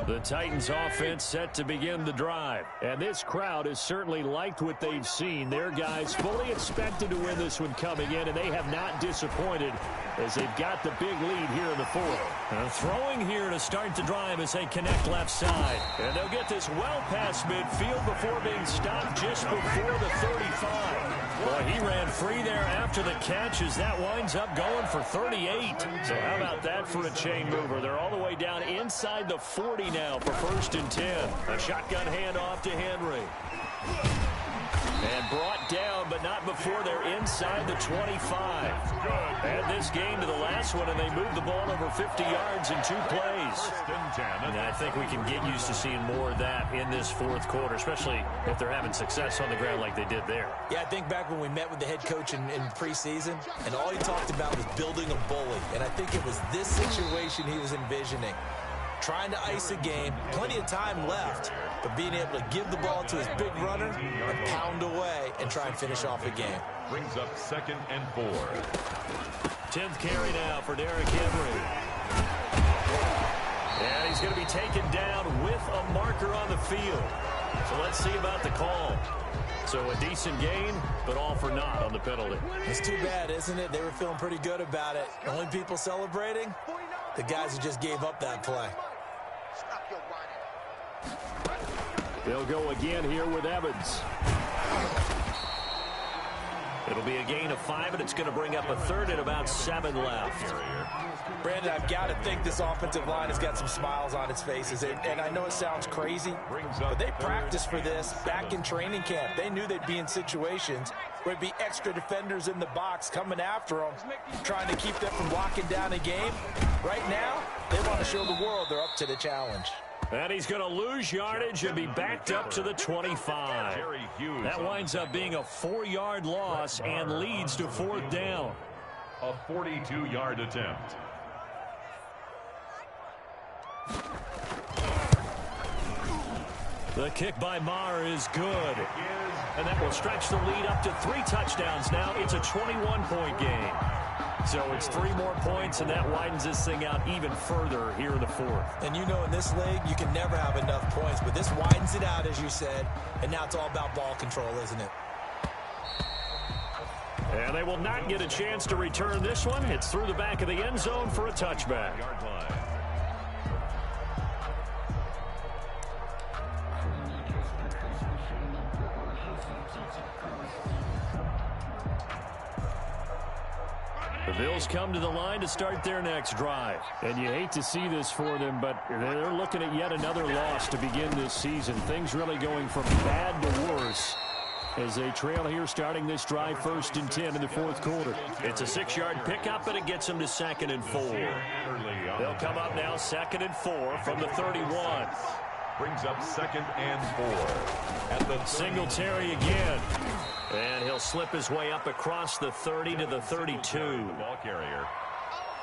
The Titans offense set to begin the drive. And this crowd has certainly liked what they've seen. Their guys fully expected to win this one coming in, and they have not disappointed as they've got the big lead here in the fourth. Throwing here to start the drive as they connect left side. And they'll get this well past midfield before being stopped just before the 35. Boy, he ran free there after the catch as that winds up going for 38. So how about that for a chain mover? They're all the way down inside the 40 now for 1st and 10. A shotgun handoff to Henry. And brought down, but not before they're inside the 25. Add this game to the last one, and they moved the ball over 50 yards in 2 plays. And I think we can get used to seeing more of that in this fourth quarter, especially if they're having success on the ground like they did there. Yeah, I think back when we met with the head coach in preseason, and all he talked about was building a bully. And I think it was this situation he was envisioning. Trying to ice a game, plenty of time left, but being able to give the ball to his big runner and pound away and try and finish off a game. Brings up 2nd and 4. 10th carry now for Derrick Henry. And he's going to be taken down with a marker on the field. So let's see about the call. So a decent gain, but all for naught on the penalty. It's too bad, isn't it? They were feeling pretty good about it. The only people celebrating, the guys who just gave up that play. They'll go again here with Evans. It'll be a gain of 5, and it's going to bring up a 3rd and about 7 left. Brandon, I've got to think this offensive line has got some smiles on its faces. And I know it sounds crazy, but they practiced for this back in training camp. They knew they'd be in situations where there'd be extra defenders in the box coming after them, trying to keep them from locking down a game. Right now, they want to show the world they're up to the challenge. And he's going to lose yardage and be backed up to the 25. That winds up being a 4-yard loss and leads to 4th down. A 42-yard attempt. The kick by Maher is good. And that will stretch the lead up to 3 touchdowns now. It's a 21-point game. So it's 3 more points, and that widens this thing out even further here in the fourth. And you know in this league, you can never have enough points, but this widens it out, as you said, and now it's all about ball control, isn't it? And they will not get a chance to return this one. It's through the back of the end zone for a touchback. The Bills come to the line to start their next drive. And you hate to see this for them, but they're looking at yet another loss to begin this season. Things really going from bad to worse as they trail here starting this drive 1st and 10 in the fourth quarter. It's a 6-yard pickup, and it gets them to 2nd and 4. They'll come up now 2nd and 4 from the 31. Brings up 2nd and 4. At the Singletary again. And he'll slip his way up across the 30 to the 32. Ball carrier.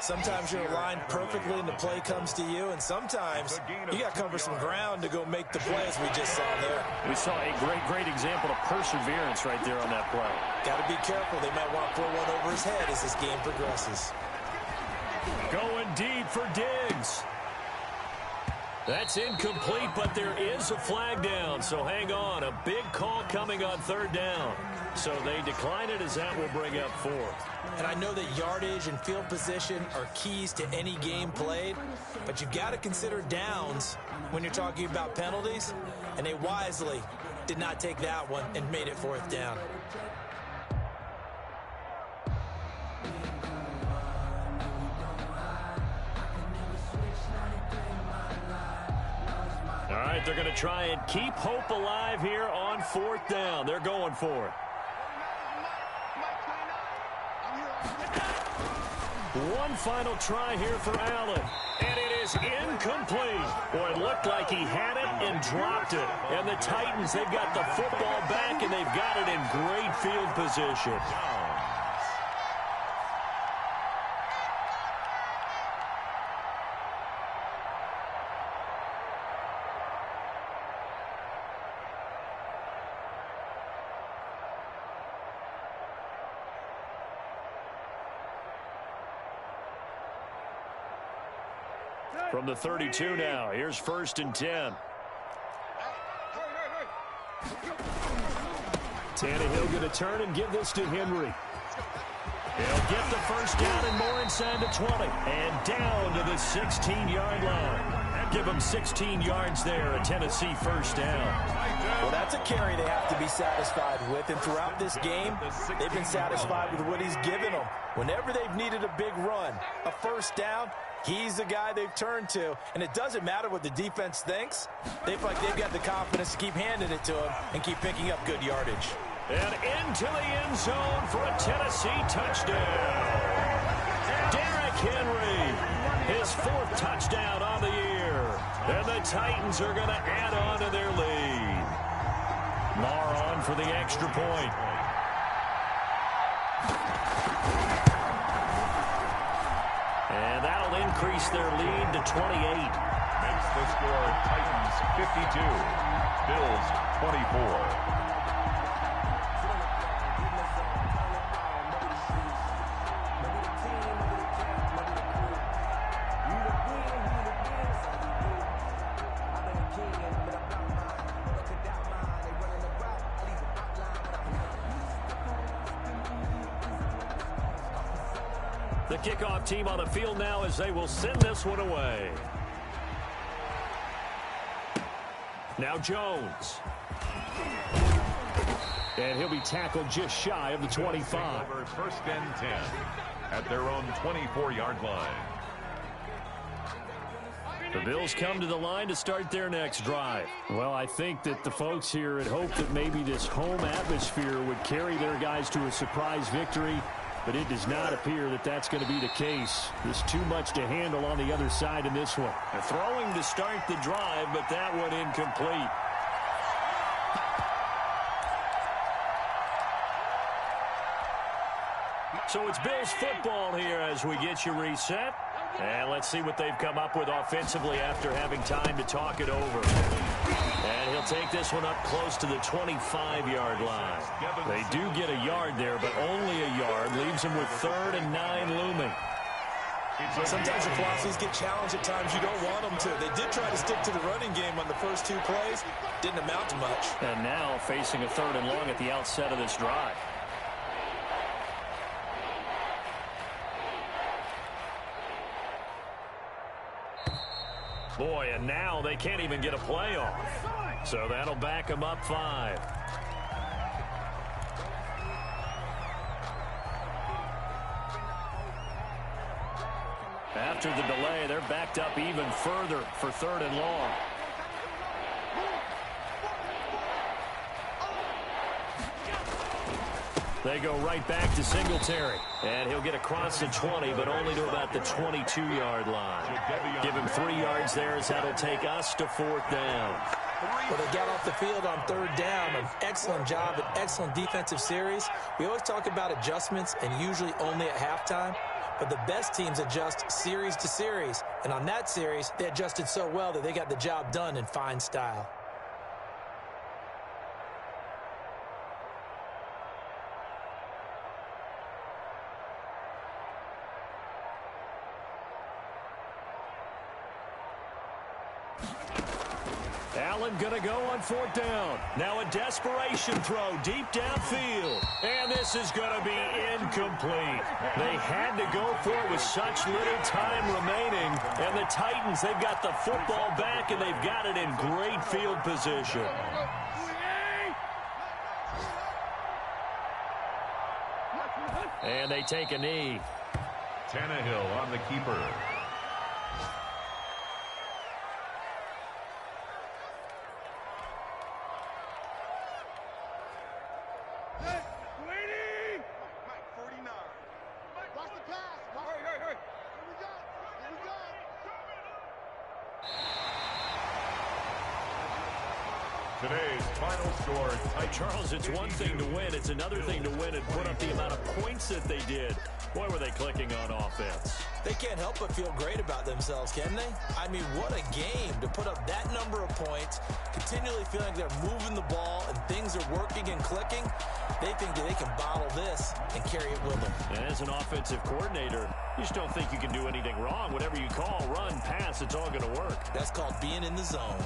Sometimes you're aligned perfectly and the play comes to you, and sometimes you got to cover some ground to go make the play, as we just saw there. We saw a great example of perseverance right there on that play. Got to be careful. They might want to throw one over his head as this game progresses. Going deep for Diggs. That's incomplete, but there is a flag down, so hang on. A big call coming on third down. So they decline it, as that will bring up fourth. And I know that yardage and field position are keys to any game played, but you've got to consider downs when you're talking about penalties, and they wisely did not take that one and made it fourth down. All right, they're going to try and keep hope alive here on fourth down. They're going for it. One final try here for Allen, and it is incomplete. Boy, it looked like he had it and dropped it. And the Titans, they've got the football back, and they've got it in great field position. From the 32 now, here's 1st and 10. Tannehill going to turn and give this to Henry. He'll get the first down and more inside the 20. And down to the 16-yard line. Give them 16 yards there, a Tennessee first down. Well, that's a carry they have to be satisfied with. And throughout this game, they've been satisfied with what he's given them. Whenever they've needed a big run, a first down, he's the guy they've turned to. And it doesn't matter what the defense thinks. They feel like they've got the confidence to keep handing it to him and keep picking up good yardage. And into the end zone for a Tennessee touchdown. Derrick Henry, his 4th touchdown on the year. And the Titans are going to add on to their lead. Lar on for the extra point. And that'll increase their lead to 28. Makes the score Titans 52, Bills 24. The kickoff team on the field now as they will send this one away. Now Jones. And he'll be tackled just shy of the 25. 1st and 10 at their own 24-yard line. The Bills come to the line to start their next drive. Well, I think that the folks here had hoped that maybe this home atmosphere would carry their guys to a surprise victory. But it does not appear that that's going to be the case. There's too much to handle on the other side in this one. They're throwing to start the drive, but that one incomplete. So it's Bills football here as we get you reset. And let's see what they've come up with offensively after having time to talk it over. And he'll take this one up close to the 25-yard line. They do get a yard there, but only a yard. Leaves them with 3rd and 9 looming. Sometimes your philosophies get challenged at times you don't want them to. They did try to stick to the running game on the first 2 plays. Didn't amount to much. And now facing a 3rd and long at the outset of this drive. Boy, and now they can't even get a play off. So that'll back them up 5. After the delay, they're backed up even further for 3rd and long. They go right back to Singletary. And he'll get across the 20, but only to about the 22-yard line. Give him 3 yards there as that'll take us to 4th down. Well, they got off the field on 3rd down. An excellent job, an excellent defensive series. We always talk about adjustments and usually only at halftime. but the best teams adjust series to series. And on that series, they adjusted so well that they got the job done in fine style. Allen going to go on 4th down. Now a desperation throw deep downfield. And this is going to be incomplete. They had to go for it with such little time remaining. And the Titans, they've got the football back, and they've got it in great field position. And they take a knee. Tannehill on the keeper. Today's final score. Charles, it's one thing to win. It's another thing to win and put up the amount of points that they did. Boy, were they clicking on offense. They can't help but feel great about themselves, can they? I mean, what a game to put up that number of points, continually feeling like they're moving the ball and things are working and clicking. They think that they can bottle this and carry it with them. And as an offensive coordinator, you just don't think you can do anything wrong. Whatever you call, run, pass, it's all going to work. That's called being in the zone.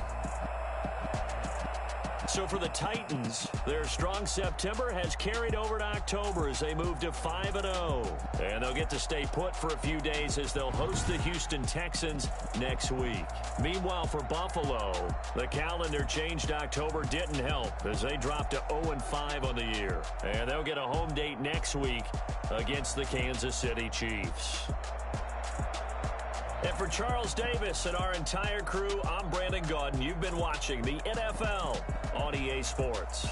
So for the Titans, their strong September has carried over to October as they move to 5-0. And they'll get to stay put for a few days as they'll host the Houston Texans next week. Meanwhile, for Buffalo, the calendar changed October didn't help as they dropped to 0-5 on the year. And they'll get a home date next week against the Kansas City Chiefs. And for Charles Davis and our entire crew, I'm Brandon Gaudin. You've been watching the NFL on EA Sports.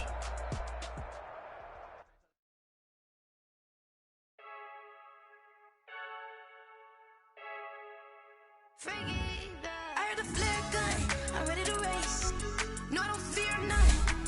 I heard the flare gun, I'm ready to race. No, I don't fear none,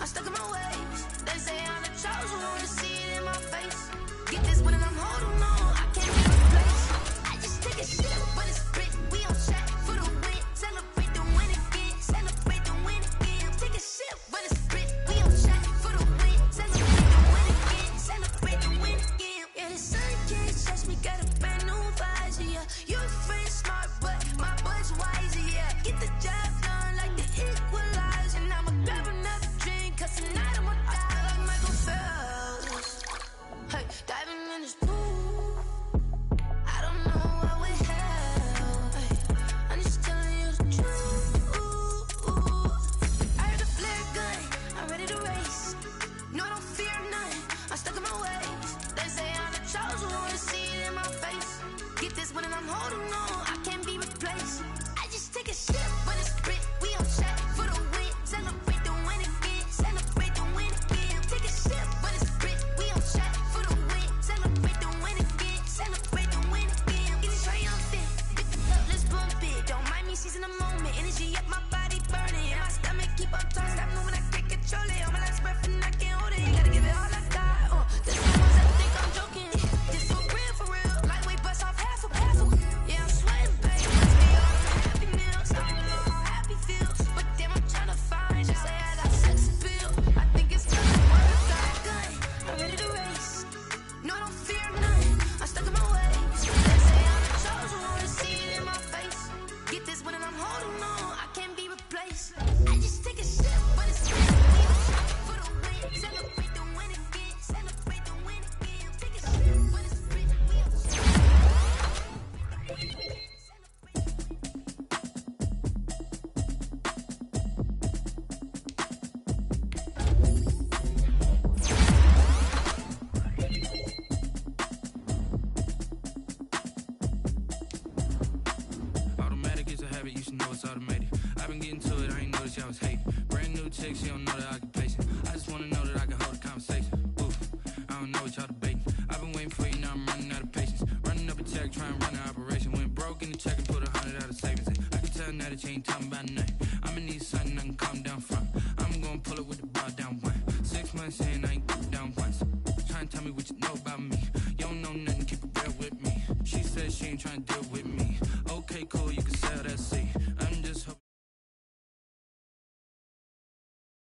I'm stuck in my ways. They say I'm the chosen one, to see it in my face. Get this one and I'm holding on, I can't be replaced. I just take a shit, but it's split, we on track for the win. Celebrate the win again, celebrate the win again. Take a shit, but it's split, we on track for the win. Celebrate the win again, celebrate the win again. Yeah, the sun can't touch me, got a brand new visor, yeah. You're a friend smart, but my bud's wiser, yeah. Get the job done like the equalizer. And I'ma grab another drink, cause tonight I'ma die like Michael Phelps. Hey, diving in this pool, I don't know what we have. Hey, I'm just telling you the truth. I heard the flare gun, I'm ready to race. No, I don't fear none, I'm stuck in my ways. They say I'm the chosen one, to see it in my face. Get this one and I'm holding on, I can't be replaced. I just take a shit, but it's split, we on track for the win. Celebrate the win again, celebrate the win again. Take a shit, but it's split, we on track for the win. Celebrate the win again, celebrate the win again. Get it triumphant, pick it up, let's bump it. Don't mind me seizing the moment, energy up my body burning. And my stomach keep on turning, stop moving, I can't control it. On my last breath and I can't hold it, you gotta give it all I got. There's some ones that think I'm joking, this for real. Lightweight bust off half a. Yeah, I'm sweating, babe, must be all the happy meals. I don't know how happy feels, but damn, I'm trying to find you. Say I got sex appeal, I think it's time to work. Gun, I'm ready to race. No, I don't fear none, I'm stuck in my ways. They say I'm the chosen one, to see it in my face. Get this one and I'm holding on, I can't be replaced. I just take a shit, but it's real. We on track for the win. Celebrate the win again, celebrate the win again. Take a shit, but it's real. We on track. Automatic is a habit, you should know it's automated. I've been getting to it, I ain't noticed y'all was hating. Brand new chick, she don't know the occupation. I just wanna know that I can hold a conversation. Oof, I don't know what y'all debating. I've been waiting for you, now I'm running out of patience. Running up a check, trying to run an operation. Went broke in the check and put 100 out of savings. I can tell now that you ain't talking about nothing. I'ma need something I can calm down from. I'm gonna pull it with the bar down one. 6 months in, I ain't down once. Trying to tell me what you know about me. You don't know nothing, keep it real with me. She said she ain't trying to deal with me. Okay, cool, you can sell that